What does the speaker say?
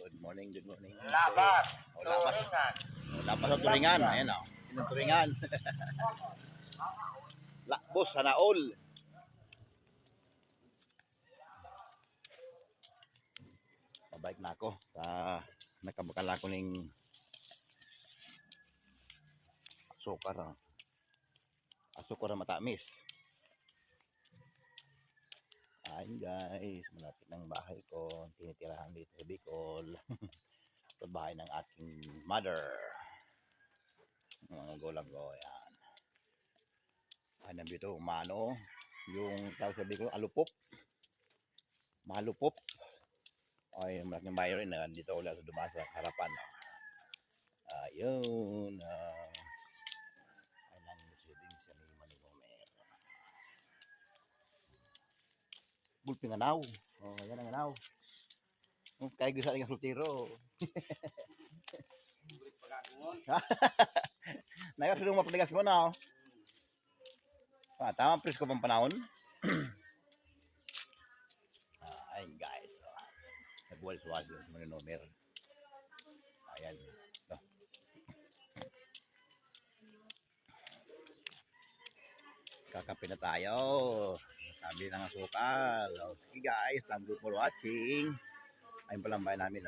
Good morning, good morning. Labas. O, labas. Turingan. O, labas sa turingan. Ayan o. Yung turingan. Lakbos, sana all. Pabalik na ako. Nakabakala ko ng asukar. Asukar na matamis. Ayun guys, malapit ng bahay ko. Tinitirahan dito sa Bicol. Ito bahay ng aking mother. Mga gulang ko, yan. Ayan dito, umano. Yung tawag sa Bicol, alupop. Malupop. Ay, malaking bahay rin. Dito ulit sa dumaan sa harapan. Ayun. Ay, lang musiding siya ni Manigomer. Bulping anaw. Oh, yan ang anaw. Kaya gusto rin ang sultiro. Nagasulong mapatigas ko na. Tama, presko pang panahon. Ayun guys. Nagwalis-walis sa mga numero. Ayan. Kakape na tayo. Sabi ng asukal. Sige guys, thank you for watching. Ayun palang bahay namin.